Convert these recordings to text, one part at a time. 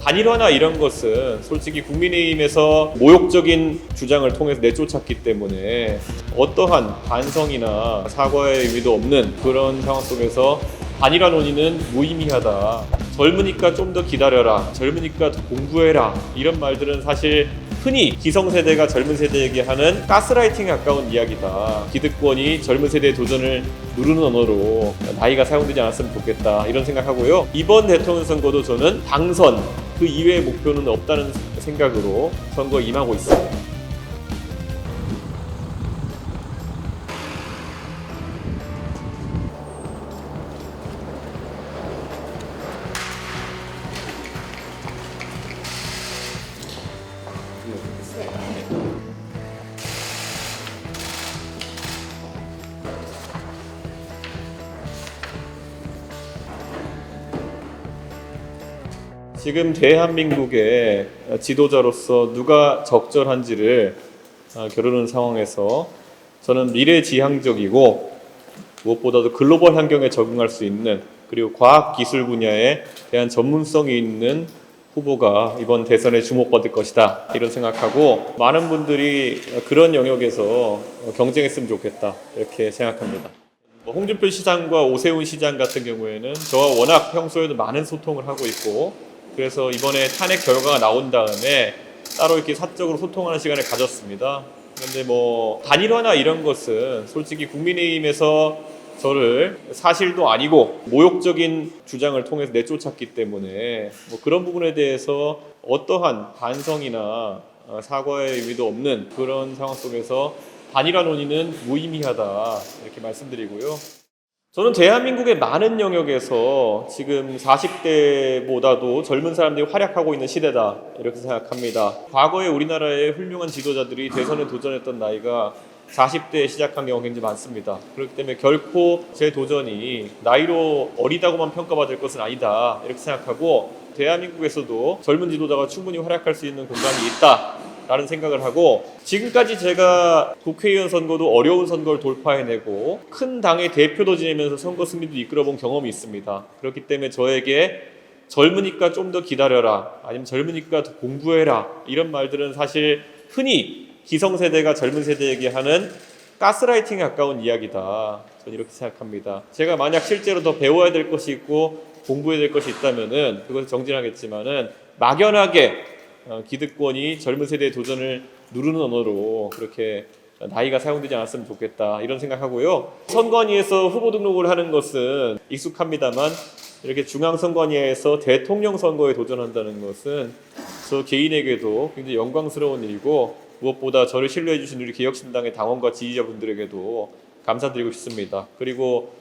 단일화나 이런 것은 솔직히 국민의힘에서 모욕적인 주장을 통해서 내쫓았기 때문에 어떠한 반성이나 사과의 의미도 없는 그런 상황 속에서 단일화 논의는 무의미하다. 젊으니까 좀 더 기다려라. 젊으니까 더 공부해라. 이런 말들은 사실 흔히 기성세대가 젊은 세대에게 하는 가스라이팅에 가까운 이야기다. 기득권이 젊은 세대의 도전을 누르는 언어로 나이가 사용되지 않았으면 좋겠다. 이런 생각하고요. 이번 대통령 선거도 저는 당선 그 이외의 목표는 없다는 생각으로 선거에 임하고 있습니다. 지금 대한민국의 지도자로서 누가 적절한지를 겨루는 상황에서 저는 미래지향적이고 무엇보다도 글로벌 환경에 적응할 수 있는 그리고 과학기술 분야에 대한 전문성이 있는 후보가 이번 대선에 주목받을 것이다 이런 생각하고 많은 분들이 그런 영역에서 경쟁했으면 좋겠다 이렇게 생각합니다. 홍준표 시장과 오세훈 시장 같은 경우에는 저와 워낙 평소에도 많은 소통을 하고 있고 그래서 이번에 탄핵 결과가 나온 다음에 따로 이렇게 사적으로 소통하는 시간을 가졌습니다. 그런데 뭐 단일화나 이런 것은 솔직히 국민의힘에서 저를 사실도 아니고 모욕적인 주장을 통해서 내쫓았기 때문에 뭐 그런 부분에 대해서 어떠한 반성이나 사과의 의미도 없는 그런 상황 속에서 단일화 논의는 무의미하다 이렇게 말씀드리고요. 저는 대한민국의 많은 영역에서 지금 40대보다도 젊은 사람들이 활약하고 있는 시대다 이렇게 생각합니다. 과거에 우리나라의 훌륭한 지도자들이 대선에 도전했던 나이가 40대에 시작한 경우가 굉장히 많습니다. 그렇기 때문에 결코 제 도전이 나이로 어리다고만 평가받을 것은 아니다 이렇게 생각하고 대한민국에서도 젊은 지도자가 충분히 활약할 수 있는 공간이 있다 라는 생각을 하고 지금까지 제가 국회의원 선거도 어려운 선거를 돌파해내고 큰 당의 대표도 지내면서 선거 승리도 이끌어본 경험이 있습니다. 그렇기 때문에 저에게 젊으니까 좀 더 기다려라 아니면 젊으니까 더 공부해라 이런 말들은 사실 흔히 기성세대가 젊은 세대에게 하는 가스라이팅에 가까운 이야기다. 저는 이렇게 생각합니다. 제가 만약 실제로 더 배워야 될 것이 있고 공부해야 될 것이 있다면은 그것을 정진하겠지만은 막연하게 기득권이 젊은 세대의 도전을 누르는 언어로 그렇게 나이가 사용되지 않았으면 좋겠다 이런 생각하고요. 선관위에서 후보 등록을 하는 것은 익숙합니다만 이렇게 중앙선관위에서 대통령 선거에 도전한다는 것은 저 개인에게도 굉장히 영광스러운 일이고 무엇보다 저를 신뢰해 주신 우리 개혁신당의 당원과 지지자분들에게도 감사드리고 싶습니다. 그리고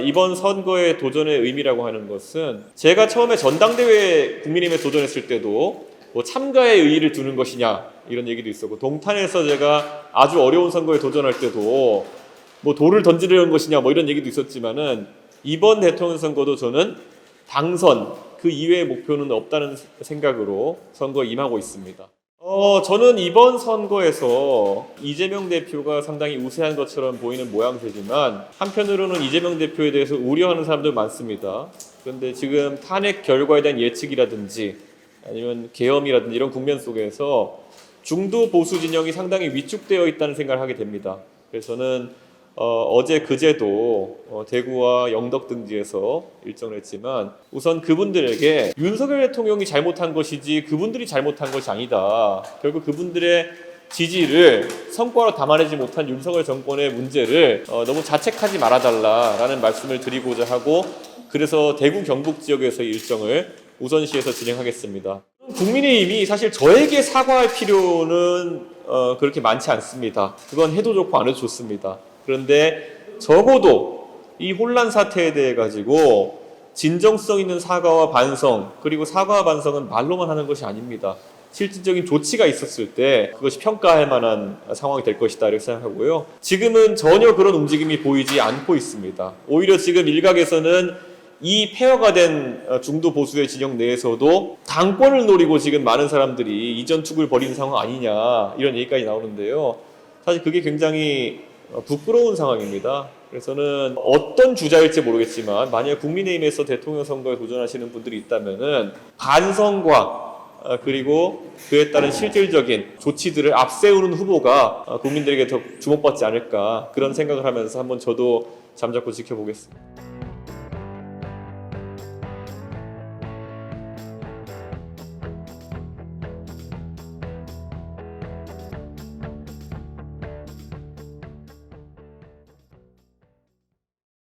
이번 선거의 도전의 의미라고 하는 것은 제가 처음에 전당대회 국민의힘에 도전했을 때도 뭐 참가의 의의를 두는 것이냐 이런 얘기도 있었고 동탄에서 제가 아주 어려운 선거에 도전할 때도 뭐 돌을 던지려는 것이냐 뭐 이런 얘기도 있었지만은 이번 대통령 선거도 저는 당선 그 이외의 목표는 없다는 생각으로 선거에 임하고 있습니다. 저는 이번 선거에서 이재명 대표가 상당히 우세한 것처럼 보이는 모양새지만 한편으로는 이재명 대표에 대해서 우려하는 사람들 많습니다. 그런데 지금 탄핵 결과에 대한 예측이라든지 아니면 계엄이라든지 이런 국면 속에서 중도 보수 진영이 상당히 위축되어 있다는 생각을 하게 됩니다. 그래서 저는 어제 그제도 대구와 영덕 등지에서 일정을 했지만 우선 그분들에게 윤석열 대통령이 잘못한 것이지 그분들이 잘못한 것이 아니다. 결국 그분들의 지지를 성과로 담아내지 못한 윤석열 정권의 문제를 너무 자책하지 말아달라라는 말씀을 드리고자 하고 그래서 대구 경북 지역에서의 일정을 우선시해서 진행하겠습니다. 국민의힘이 사실 저에게 사과할 필요는 그렇게 많지 않습니다. 그건 해도 좋고 안 해도 좋습니다. 그런데 적어도 이 혼란 사태에 대해 가지고 진정성 있는 사과와 반성 그리고 사과와 반성은 말로만 하는 것이 아닙니다. 실질적인 조치가 있었을 때 그것이 평가할 만한 상황이 될 것이다 이렇게 생각하고요. 지금은 전혀 그런 움직임이 보이지 않고 있습니다. 오히려 지금 일각에서는 이 폐허가 된 중도 보수의 진영 내에서도 당권을 노리고 지금 많은 사람들이 이전 투구를 벌이는 상황 아니냐 이런 얘기까지 나오는데요. 사실 그게 굉장히 부끄러운 상황입니다. 그래서 저는 어떤 주자일지 모르겠지만 만약 국민의힘에서 대통령 선거에 도전하시는 분들이 있다면은 반성과 그리고 그에 따른 실질적인 조치들을 앞세우는 후보가 국민들에게 더 주목받지 않을까 그런 생각을 하면서 한번 저도 잠자코 지켜보겠습니다.